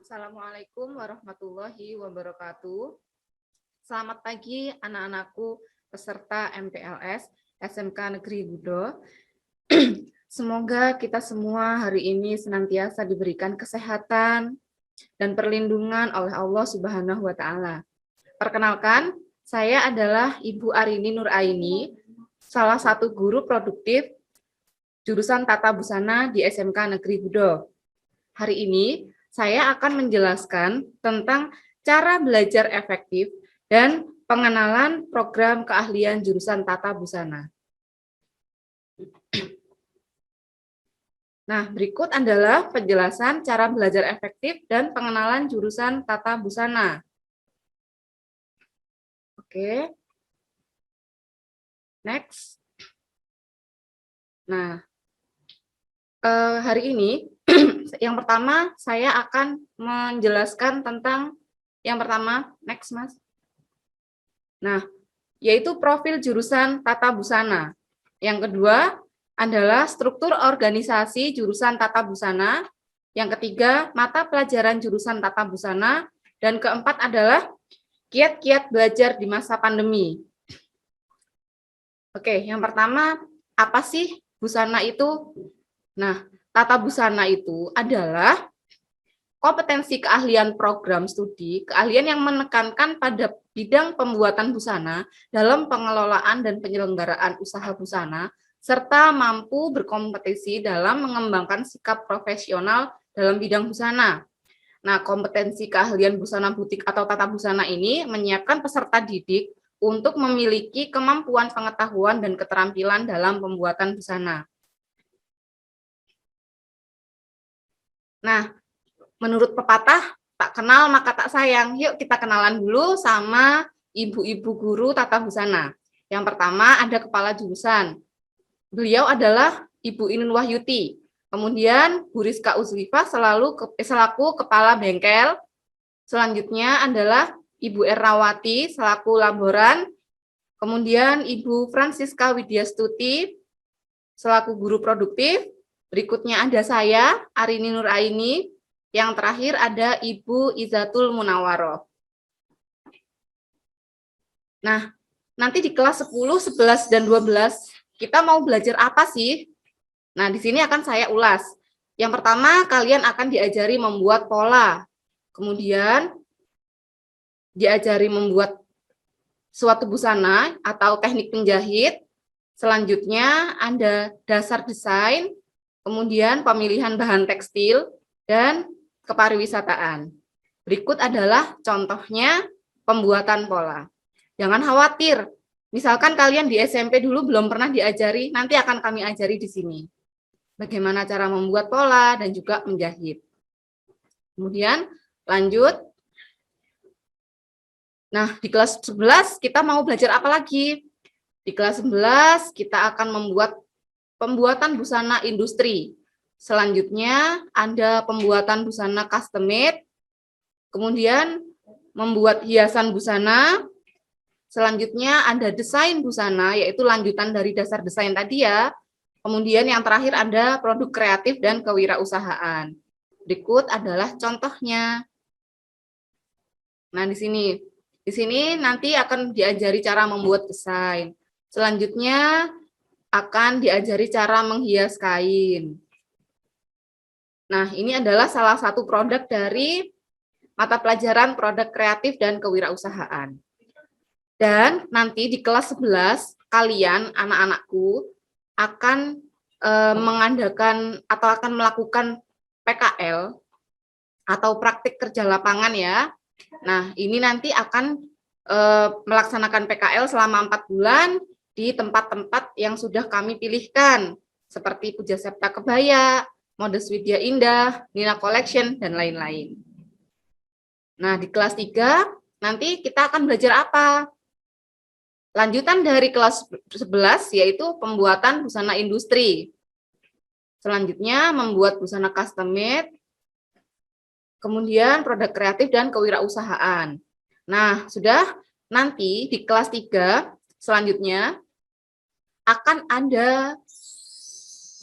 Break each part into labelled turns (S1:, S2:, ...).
S1: Assalamualaikum warahmatullahi wabarakatuh. Selamat pagi anak-anakku peserta MPLS SMK Negeri Budo. Semoga kita semua hari ini senantiasa diberikan kesehatan dan perlindungan oleh Allah Subhanahu wa Ta'ala. Perkenalkan, saya adalah Ibu Arini Nuraini, salah satu guru produktif jurusan Tata Busana di SMK Negeri Budo. Hari ini saya akan menjelaskan tentang cara belajar efektif dan pengenalan program keahlian jurusan Tata Busana. Nah, berikut adalah penjelasan cara belajar efektif dan pengenalan jurusan Tata Busana. Oke. Next. Nah, hari ini yang pertama saya akan menjelaskan tentang yang pertama, next Mas. Nah, yaitu profil jurusan Tata Busana. Yang kedua adalah struktur organisasi jurusan Tata Busana. Yang ketiga, mata pelajaran jurusan Tata Busana. Dan keempat adalah kiat-kiat belajar di masa pandemi. Oke, yang pertama, apa sih busana itu? Nah, Tata Busana itu adalah kompetensi keahlian program studi, keahlian yang menekankan pada bidang pembuatan busana dalam pengelolaan dan penyelenggaraan usaha busana, serta mampu berkompetisi dalam mengembangkan sikap profesional dalam bidang busana. Nah, kompetensi keahlian busana butik atau tata busana ini menyiapkan peserta didik untuk memiliki kemampuan pengetahuan dan keterampilan dalam pembuatan busana. Nah, menurut pepatah, tak kenal maka tak sayang. Yuk kita kenalan dulu sama ibu-ibu guru tata busana. Yang pertama ada kepala jurusan. Beliau adalah Ibu Inun Wahyuti. Kemudian Bu Rizka Uzlifah selaku kepala bengkel. Selanjutnya adalah Ibu Ernawati selaku laboran. Kemudian Ibu Francisca Widyastuti selaku guru produktif. Berikutnya ada saya, Arini Nuraini. Yang terakhir ada Ibu Izatul Munawaroh. Nah, nanti di kelas 10, 11, dan 12, kita mau belajar apa sih? Nah, di sini akan saya ulas. Yang pertama, kalian akan diajari membuat pola. Kemudian, diajari membuat suatu busana atau teknik penjahit. Selanjutnya, ada dasar desain, kemudian pemilihan bahan tekstil, dan kepariwisataan. Berikut adalah contohnya pembuatan pola. Jangan khawatir, misalkan kalian di SMP dulu belum pernah diajari, nanti akan kami ajari di sini. Bagaimana cara membuat pola dan juga menjahit. Kemudian lanjut. Nah, di kelas 11 kita mau belajar apa lagi? Di kelas 11 kita akan membuat pembuatan busana industri. Selanjutnya ada pembuatan busana custom made, kemudian membuat hiasan busana, selanjutnya ada desain busana, yaitu lanjutan dari dasar desain tadi ya. Kemudian yang terakhir ada produk kreatif dan kewirausahaan. Berikut adalah contohnya. Nah, di sini nanti akan diajari cara membuat desain. Selanjutnya akan diajari cara menghias kain. Nah, ini adalah salah satu produk dari mata pelajaran produk kreatif dan kewirausahaan. Dan nanti di kelas 11, kalian, anak-anakku, akan mengadakan atau akan melakukan PKL atau praktik kerja lapangan ya. Nah, ini nanti akan melaksanakan PKL selama 4 bulan di tempat-tempat yang sudah kami pilihkan, seperti Puja Septa Kebaya, Modus Widya Indah, Nina Collection, dan lain-lain. Nah, di kelas 3, nanti kita akan belajar apa? Lanjutan dari kelas 11, yaitu pembuatan busana industri. Selanjutnya, membuat busana custom made, kemudian produk kreatif dan kewirausahaan. Nah, sudah nanti di kelas 3, selanjutnya, akan ada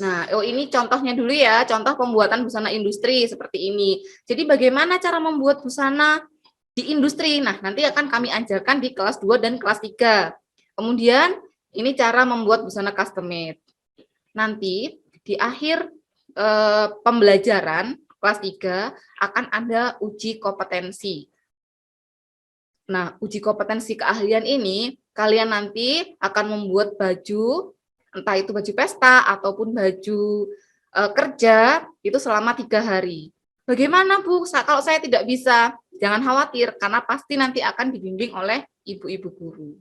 S1: Nah, ini contohnya dulu ya, contoh pembuatan busana industri seperti ini. Jadi bagaimana cara membuat busana di industri? Nah, nanti akan kami ajarkan di kelas 2 dan kelas 3. Kemudian, ini cara membuat busana custom made. Nanti di akhir pembelajaran kelas 3 akan ada uji kompetensi. Nah, uji kompetensi keahlian ini, kalian nanti akan membuat baju, entah itu baju pesta ataupun baju kerja, itu selama 3 hari. Bagaimana Bu, kalau saya tidak bisa? Jangan khawatir, karena pasti nanti akan dibimbing oleh ibu-ibu guru.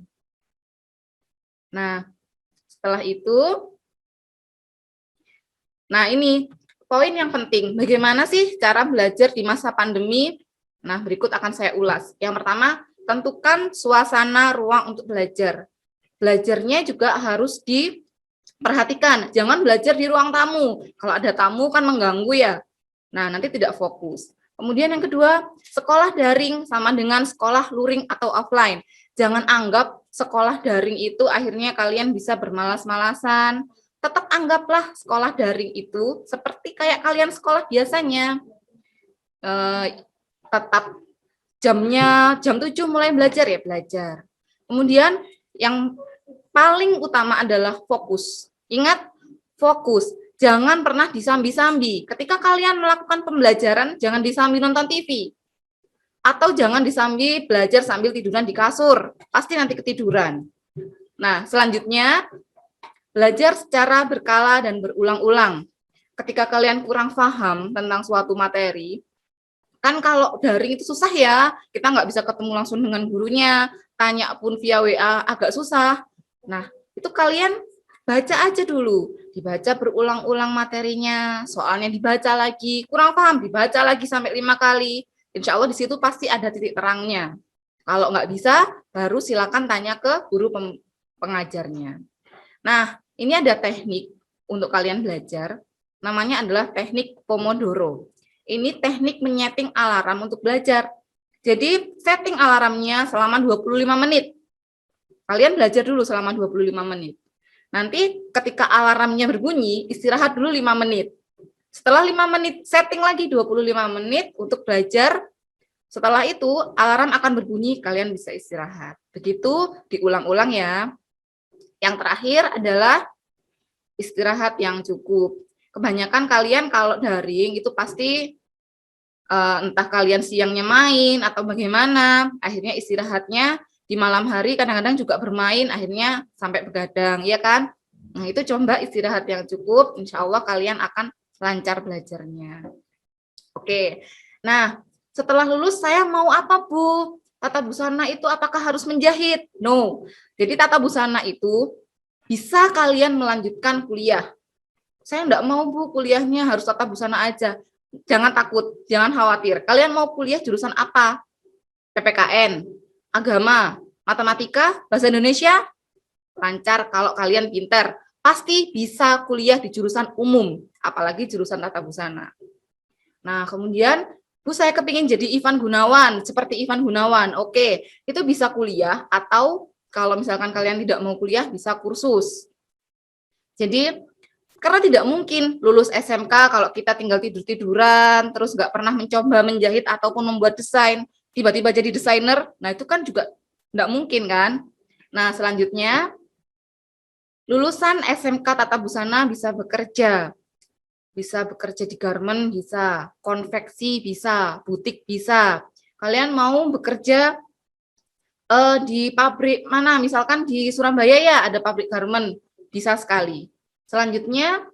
S1: Nah, setelah itu, nah ini poin yang penting, bagaimana sih cara belajar di masa pandemi? Nah, berikut akan saya ulas. Yang pertama, tentukan suasana ruang untuk belajar. Belajarnya juga harus diperhatikan, jangan belajar di ruang tamu. Kalau ada tamu kan mengganggu ya. Nah, nanti tidak fokus. Kemudian yang kedua, sekolah daring sama dengan sekolah luring atau offline. Jangan anggap sekolah daring itu akhirnya kalian bisa bermalas-malasan. Tetap anggaplah sekolah daring itu seperti kayak kalian sekolah biasanya. Tetap jamnya jam 7 mulai belajar ya belajar. Kemudian yang paling utama adalah fokus. Ingat, fokus. Jangan pernah disambi-sambi. Ketika kalian melakukan pembelajaran, jangan disambi nonton TV. Atau jangan disambi belajar sambil tiduran di kasur. Pasti nanti ketiduran. Nah, selanjutnya, belajar secara berkala dan berulang-ulang. Ketika kalian kurang paham tentang suatu materi, kan kalau daring itu susah ya, kita nggak bisa ketemu langsung dengan gurunya, tanya pun via WA agak susah. Nah, itu kalian baca aja dulu, dibaca berulang-ulang materinya, soalnya dibaca lagi, kurang paham, dibaca lagi sampai 5 kali. Insya Allah di situ pasti ada titik terangnya. Kalau nggak bisa, baru silakan tanya ke guru pengajarnya. Nah, ini ada teknik untuk kalian belajar, namanya adalah teknik Pomodoro. Ini teknik menyeting alarm untuk belajar. Jadi, setting alarmnya selama 25 menit. Kalian belajar dulu selama 25 menit. Nanti ketika alarmnya berbunyi, istirahat dulu 5 menit. Setelah 5 menit, setting lagi 25 menit untuk belajar. Setelah itu, alarm akan berbunyi, kalian bisa istirahat. Begitu diulang-ulang ya. Yang terakhir adalah istirahat yang cukup. Kebanyakan kalian kalau daring itu pasti entah kalian siangnya main atau bagaimana, akhirnya istirahatnya di malam hari kadang-kadang juga bermain, akhirnya sampai begadang, ya kan? Nah, itu coba istirahat yang cukup, insya Allah kalian akan lancar belajarnya. Oke, nah setelah lulus saya mau apa Bu? Tata busana itu apakah harus menjahit? No, jadi tata busana itu bisa kalian melanjutkan kuliah. Saya enggak mau Bu, kuliahnya harus tata busana aja. Jangan takut, jangan khawatir. Kalian mau kuliah jurusan apa? PPKN, agama, matematika, bahasa Indonesia? Lancar kalau kalian pintar. Pasti bisa kuliah di jurusan umum, apalagi jurusan tata busana. Nah, kemudian, Bu, saya kepingin jadi Ivan Gunawan, seperti Ivan Gunawan. Oke, itu bisa kuliah atau kalau misalkan kalian tidak mau kuliah, bisa kursus. Jadi, karena tidak mungkin lulus SMK kalau kita tinggal tidur-tiduran, terus nggak pernah mencoba menjahit ataupun membuat desain, tiba-tiba jadi desainer, nah itu kan juga nggak mungkin kan. Nah selanjutnya, lulusan SMK Tata Busana bisa bekerja di garment bisa, konveksi bisa, butik bisa. Kalian mau bekerja di pabrik mana, misalkan di Surabaya ya ada pabrik garment, bisa sekali. Selanjutnya,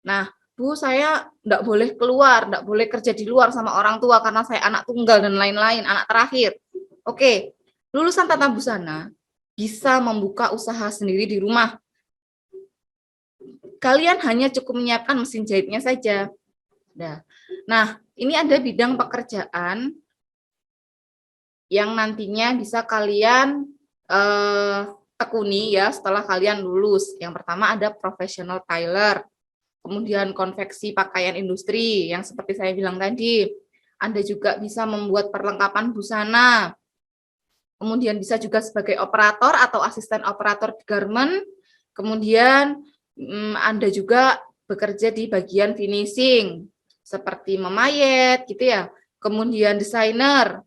S1: nah Bu saya enggak boleh keluar, enggak boleh kerja di luar sama orang tua karena saya anak tunggal dan lain-lain, anak terakhir. Oke, lulusan tata busana bisa membuka usaha sendiri di rumah. Kalian hanya cukup menyiapkan mesin jahitnya saja. Nah, ini ada bidang pekerjaan yang nantinya bisa kalian tekuni ya setelah kalian lulus. Yang pertama ada professional tailor, kemudian konveksi pakaian industri yang seperti saya bilang tadi. Anda juga bisa membuat perlengkapan busana. Kemudian bisa juga sebagai operator atau asisten operator di garment. Kemudian Anda juga bekerja di bagian finishing, seperti memayet gitu ya, kemudian desainer,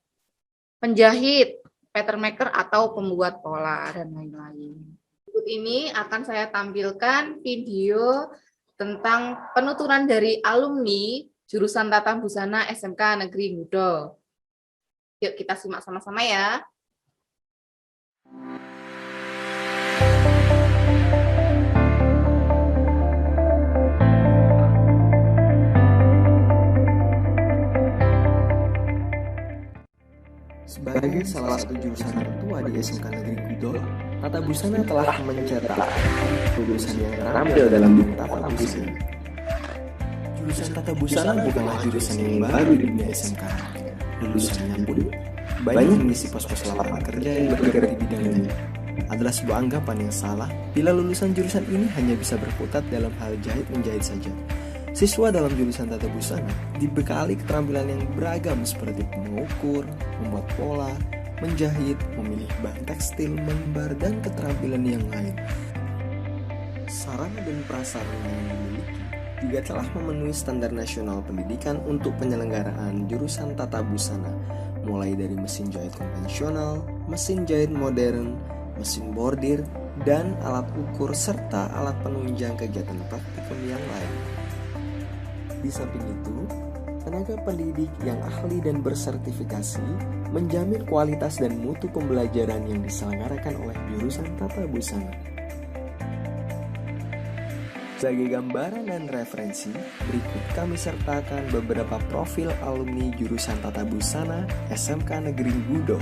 S1: penjahit, pattern maker atau pembuat pola dan lain-lain. Berikut ini akan saya tampilkan video tentang penuturan dari alumni jurusan Tata Busana SMK Negeri Gudo. Yuk kita simak sama-sama ya.
S2: Sebagai salah satu jurusan tertua di SMK Negeri Gudo, Tata Busana telah mencetak lulusan yang terampil dalam bidang tata busana. Jurusan Tata Busana bukanlah jurusan yang baru di dunia SMK. Lulusannya pun banyak mengisi pos-pos lapangan kerja yang bergerak di bidangnya. Adalah sebuah anggapan yang salah bila lulusan jurusan ini hanya bisa berkutat dalam hal jahit menjahit saja. Siswa dalam jurusan Tata Busana dibekali keterampilan yang beragam seperti mengukur, membuat pola, menjahit, memilih bahan tekstil, menggambar, dan keterampilan yang lain. Sarana dan prasarana yang dimiliki juga telah memenuhi standar nasional pendidikan untuk penyelenggaraan jurusan Tata Busana, mulai dari mesin jahit konvensional, mesin jahit modern, mesin bordir, dan alat ukur serta alat penunjang kegiatan praktikum yang lain. Di samping itu, tenaga pendidik yang ahli dan bersertifikasi menjamin kualitas dan mutu pembelajaran yang diselenggarakan oleh jurusan Tata Busana. Sebagai gambaran dan referensi, berikut kami sertakan beberapa profil alumni jurusan Tata Busana SMK Negeri Gudo.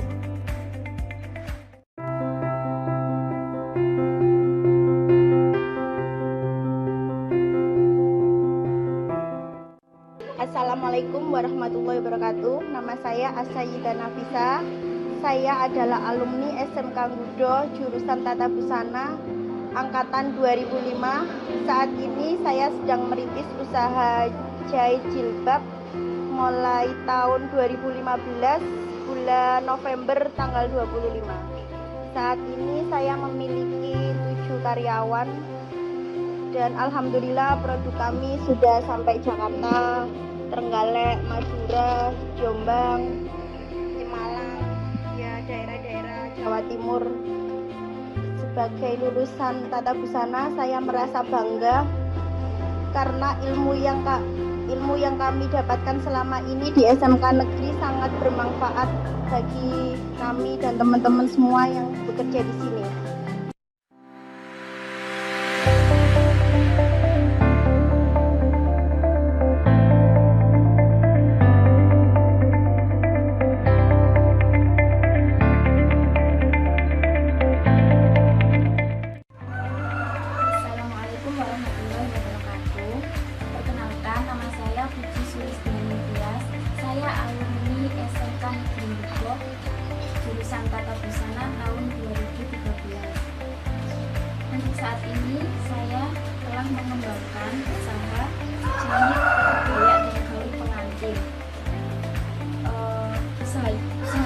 S3: Assalamualaikum warahmatullahi wabarakatuh. Nama saya Asayida Nafisa. Saya adalah alumni SMK Gudo jurusan Tata Busana angkatan 2005. Saat ini saya sedang merintis usaha jahit jilbab mulai tahun 2015 bulan November tanggal 25. Saat ini saya memiliki 7 karyawan dan alhamdulillah produk kami sudah sampai Jakarta, Trenggalek, Madura, Jombang, Malang, ya daerah-daerah Jawa Timur. Sebagai lulusan Tata Busana, saya merasa bangga karena ilmu yang kami dapatkan selama ini di SMK Negeri sangat bermanfaat bagi kami dan teman-teman semua yang bekerja di sini.
S4: Jurusan Tata Busana tahun 2013. Untuk saat ini saya telah mengembangkan usaha jahit kebaya dan gaun pengantin. Usaha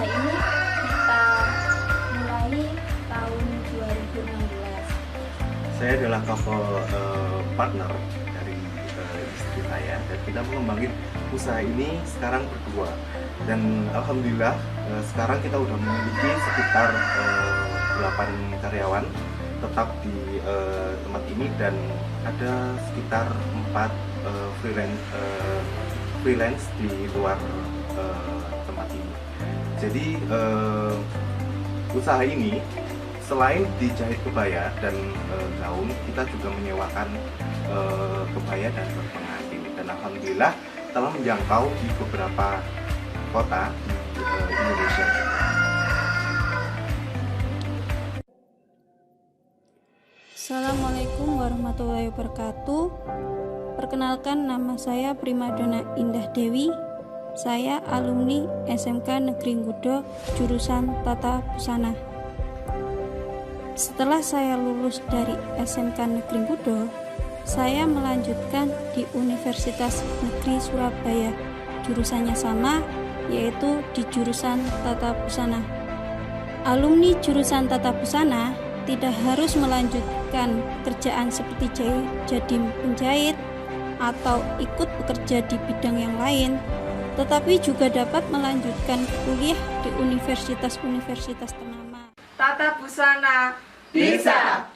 S4: ini kita mulai tahun 2016.
S5: Saya adalah partner dari istri saya dan kita mengembangkan usaha ini sekarang berdua. Dan alhamdulillah sekarang kita udah memiliki sekitar 8 karyawan tetap di tempat ini dan ada sekitar 4 freelance di luar tempat ini. Jadi usaha ini selain dijahit kebaya dan gaun, kita juga menyewakan kebaya dan pengantin. Dan alhamdulillah telah menjangkau di beberapa kota di Indonesia.
S6: Assalamualaikum warahmatullahi wabarakatuh. Perkenalkan, nama saya Primadona Indah Dewi. Saya alumni SMK Negeri Gudo jurusan Tata Busana. Setelah saya lulus dari SMK Negeri Gudo, saya melanjutkan di Universitas Negeri Surabaya. Jurusannya sama, yaitu di jurusan Tata Busana. Alumni jurusan Tata Busana tidak harus melanjutkan pekerjaan seperti jadi penjahit, atau ikut bekerja di bidang yang lain, tetapi juga dapat melanjutkan kuliah di universitas-universitas ternama.
S1: Tata busana
S7: Bisa.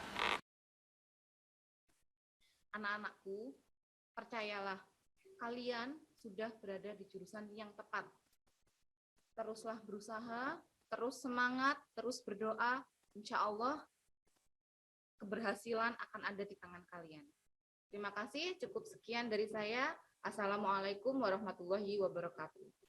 S1: Anak-anakku, percayalah, kalian sudah berada di jurusan yang tepat. Teruslah berusaha, terus semangat, terus berdoa. Insya Allah, keberhasilan akan ada di tangan kalian. Terima kasih, cukup sekian dari saya. Assalamualaikum warahmatullahi wabarakatuh.